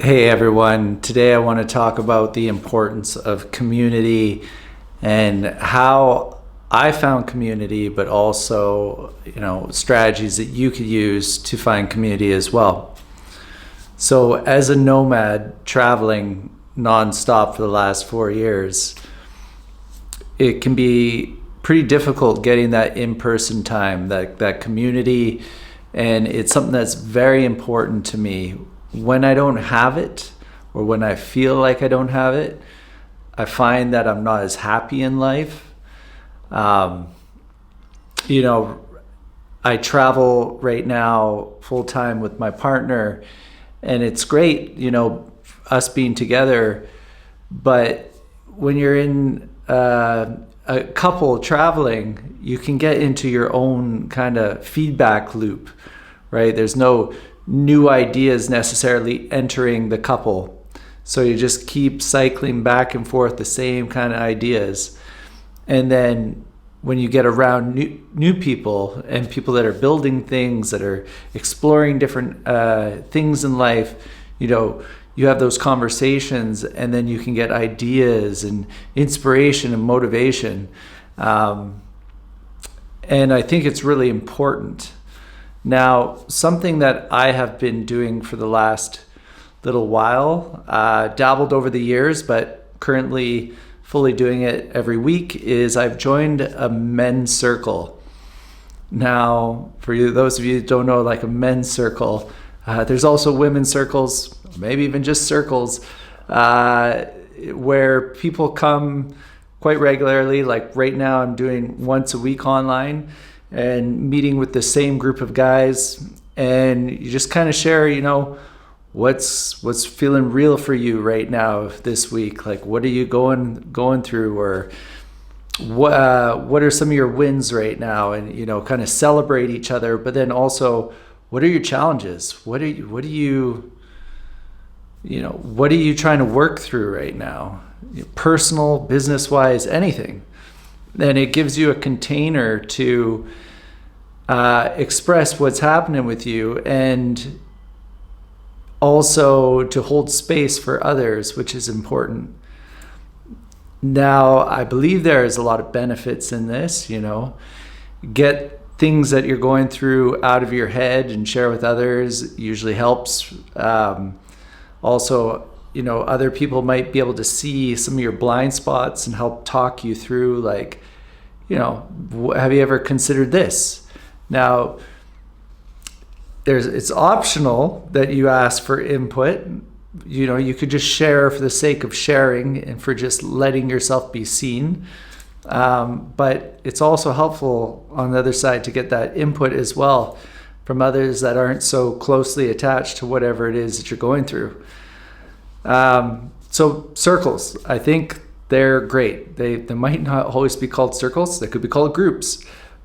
Hey everyone, today I want to talk about the importance of community and how I found community, but also, strategies that you could use to find community as well. So, as a nomad traveling nonstop for the last 4 years, it can be pretty difficult getting that in-person time, that community, and it's something that's very important to me. When I don't have it, or when I feel like I don't have it, I find that I'm not as happy in life. Um, you know, I travel right now full time with my partner, and it's great, us being together. But when you're in a couple traveling, you can get into your own kind of feedback loop, right? There's no new ideas necessarily entering the couple. So you just keep cycling back and forth the same kind of ideas. And then when you get around new people and people that are building things, that are exploring different things in life, you have those conversations, and then you can get ideas and inspiration and motivation. And I think it's really important. Now, something that I have been doing for the last little while, dabbled over the years, but currently fully doing it every week, is I've joined a men's circle. Now, for you, those of you who don't know, like a men's circle, there's also women's circles, maybe even just circles, where people come quite regularly. Like right now, I'm doing once a week online and meeting with the same group of guys, and you just kind of share, what's feeling real for you right now this week. Like, what are you going through, or what are some of your wins right now, and kind of celebrate each other. But then also, what are your challenges? What are you trying to work through right now? Personal, business wise, anything. Then it gives you a container to express what's happening with you, and also to hold space for others, which is important. Now, I believe there is a lot of benefits in this. Get things that you're going through out of your head and share with others usually helps. Also, other people might be able to see some of your blind spots and help talk you through, like, have you ever considered this? Now, it's optional that you ask for input. You could just share for the sake of sharing and for just letting yourself be seen. But it's also helpful on the other side to get that input as well from others that aren't so closely attached to whatever it is that you're going through. So circles, I think they're great. They might not always be called circles. They could be called groups.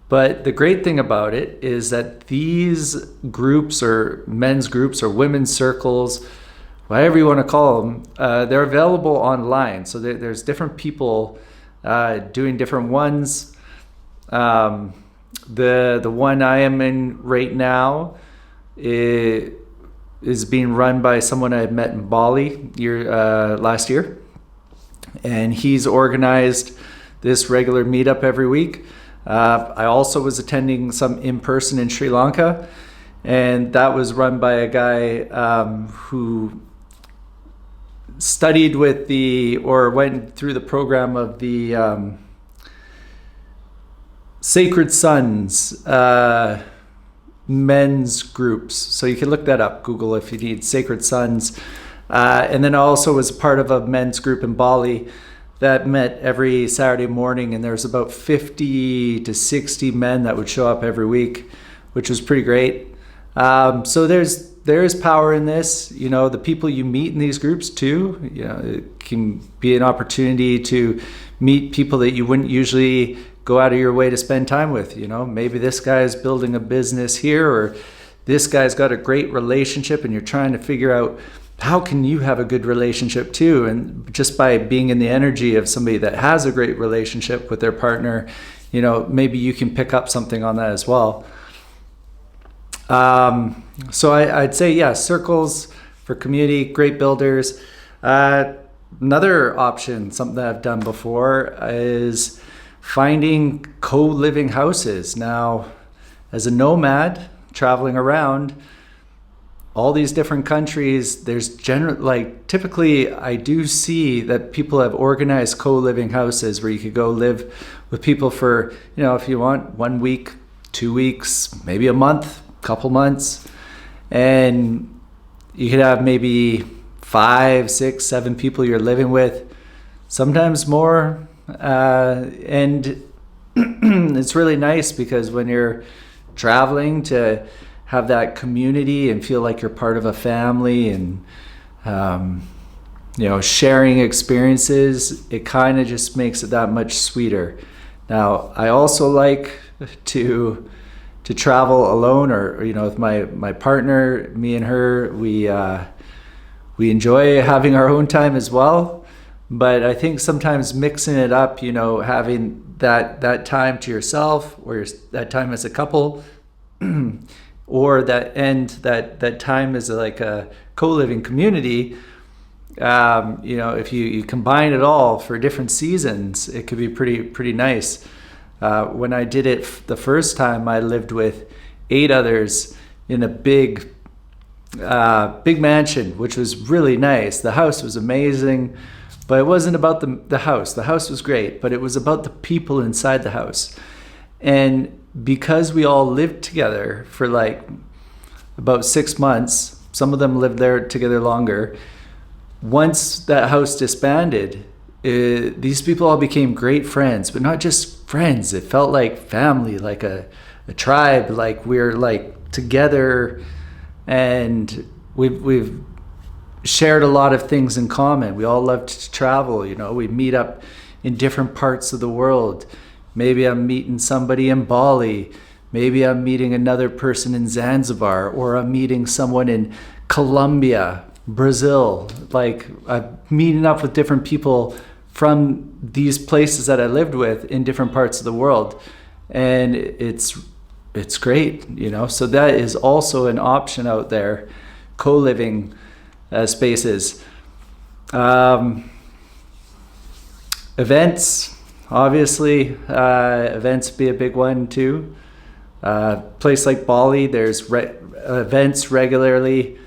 But the great thing about it is that these groups, or men's groups or women's circles, whatever you want to call them, they're available online. So there's different people doing different ones. The one I am in right now is being run by someone I met in Bali last year, and he's organized this regular meetup every week. I also was attending some in person in Sri Lanka, and that was run by a guy who studied with or went through the program of the Sacred Sons men's groups. So you can look that up, Google, if you need Sacred Sons. And then I also was part of a men's group in Bali that met every Saturday morning, and there's about 50 to 60 men that would show up every week, which was pretty great. So there is power in this. The people you meet in these groups too, it can be an opportunity to meet people that you wouldn't usually go out of your way to spend time with. Maybe this guy's building a business here, or this guy's got a great relationship, and you're trying to figure out how can you have a good relationship too. And just by being in the energy of somebody that has a great relationship with their partner, maybe you can pick up something on that as well. So I'd say, yeah, circles for community, great builders. Another option, something that I've done before, is finding co-living houses. Now, as a nomad traveling around all these different countries, there's typically I do see that people have organized co-living houses where you could go live with people for, if you want, 1 week, 2 weeks, maybe a month, couple months, and you could have maybe 5, 6, 7 people you're living with, sometimes more, and it's really nice because when you're traveling, to have that community and feel like you're part of a family, and sharing experiences, it kind of just makes it that much sweeter. Now, I also like to travel alone, or with my partner. Me and her, we enjoy having our own time as well, but I think sometimes mixing it up, having that time to yourself, or that time as a couple, or that time as like a co-living community, if you combine it all for different seasons, it could be pretty nice. When I did it the first time, I lived with 8 others in a big mansion, which was really nice. The house was amazing, but it wasn't about the house. The house was great, but it was about the people inside the house. And because we all lived together for like about 6 months, some of them lived there together longer. Once that house disbanded, these people all became great friends, but not just friends. It felt like family, like a tribe, like we're like together, and we've shared a lot of things in common. We all love to travel, we meet up in different parts of the world. Maybe I'm meeting somebody in Bali. Maybe I'm meeting another person in Zanzibar, or I'm meeting someone in Colombia, Brazil. Like, I'm meeting up with different people from these places that I lived with in different parts of the world. And it's great, So that is also an option out there, co-living spaces. Events. Obviously, events be a big one too. Place like Bali, there's events regularly,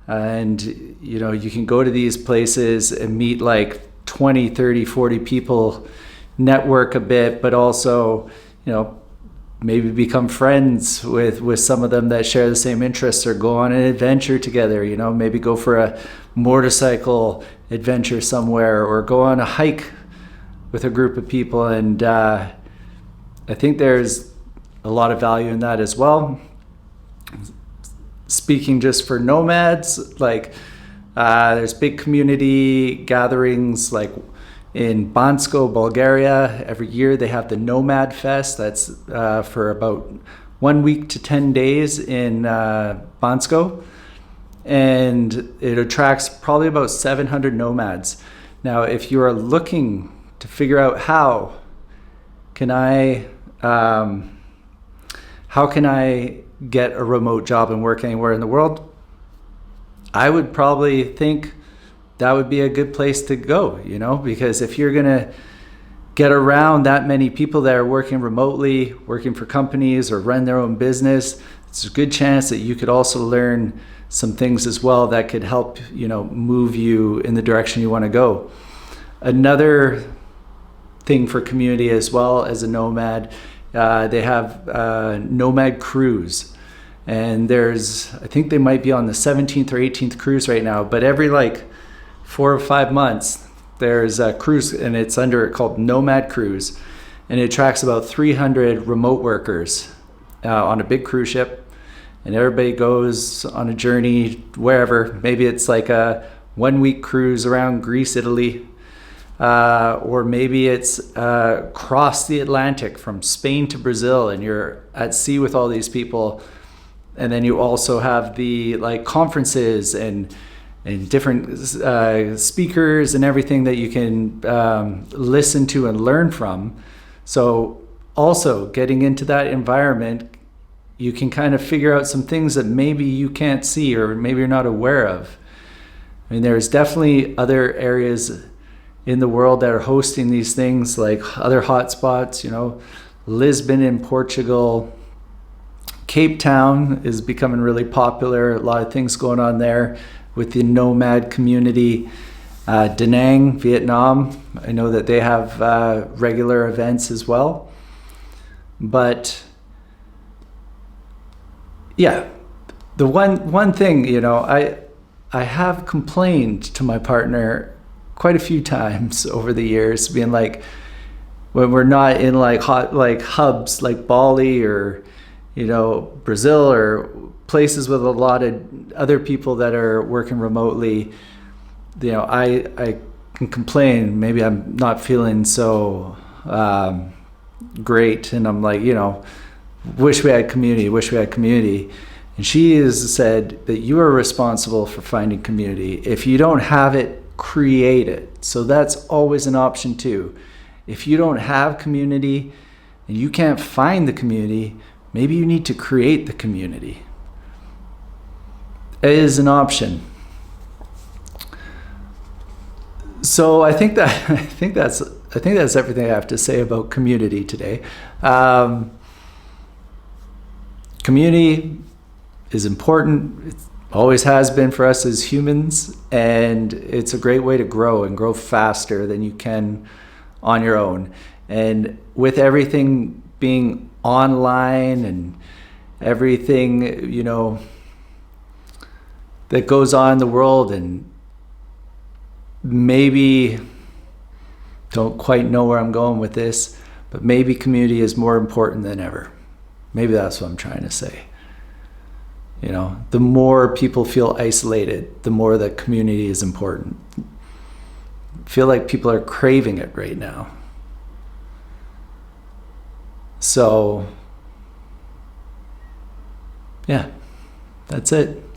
and you can go to these places and meet like 20, 30, 40 people, network a bit, but also maybe become friends with some of them that share the same interests, or go on an adventure together, maybe go for a motorcycle adventure somewhere, or go on a hike with a group of people. And I think there's a lot of value in that as well. Speaking just for nomads, like there's big community gatherings like in Bansko, Bulgaria. Every year they have the Nomad Fest. That's for about 1 week to 10 days in Bansko, and it attracts probably about 700 nomads. Now, if you are looking to figure out how can I get a remote job and work anywhere in the world, I would probably think that would be a good place to go, because if you're gonna get around that many people that are working remotely, working for companies or run their own business, it's a good chance that you could also learn some things as well that could help move you in the direction you want to go. Another thing for community as well as a nomad, they have Nomad cruise, and I think they might be on the 17th or 18th cruise right now, but every like 4 or 5 months there's a cruise, and it's called Nomad Cruise, and it attracts about 300 remote workers on a big cruise ship, and everybody goes on a journey wherever. Maybe it's like a 1 week cruise around Greece, Italy, or maybe it's across the Atlantic from Spain to Brazil, and you're at sea with all these people. And then you also have the like conferences and different speakers and everything that you can listen to and learn from. So also getting into that environment, you can kind of figure out some things that maybe you can't see or maybe you're not aware of. I mean, there's definitely other areas in the world that are hosting these things, like other hotspots, Lisbon in Portugal. Cape Town is becoming really popular. A lot of things going on there with the Nomad community. Da Nang, Vietnam, I know that they have regular events as well. But yeah, the one thing, I have complained to my partner quite a few times over the years, being like, when we're not in like hot like hubs like Bali or Brazil or places with a lot of other people that are working remotely, I can complain. Maybe I'm not feeling so great, and I'm like, wish we had community. And she has said that you are responsible for finding community. If you don't have it, create it. So that's always an option too. If you don't have community and you can't find the community, maybe you need to create the community. It is an option. So I think that's everything I have to say about community today. Community is important. It always has been for us as humans, and it's a great way to grow and grow faster than you can on your own. And with everything being online and everything, that goes on in the world, and maybe don't quite know where I'm going with this, but maybe community is more important than ever. Maybe that's what I'm trying to say. The more people feel isolated, the more that community is important. I feel like people are craving it right now. So, yeah, that's it.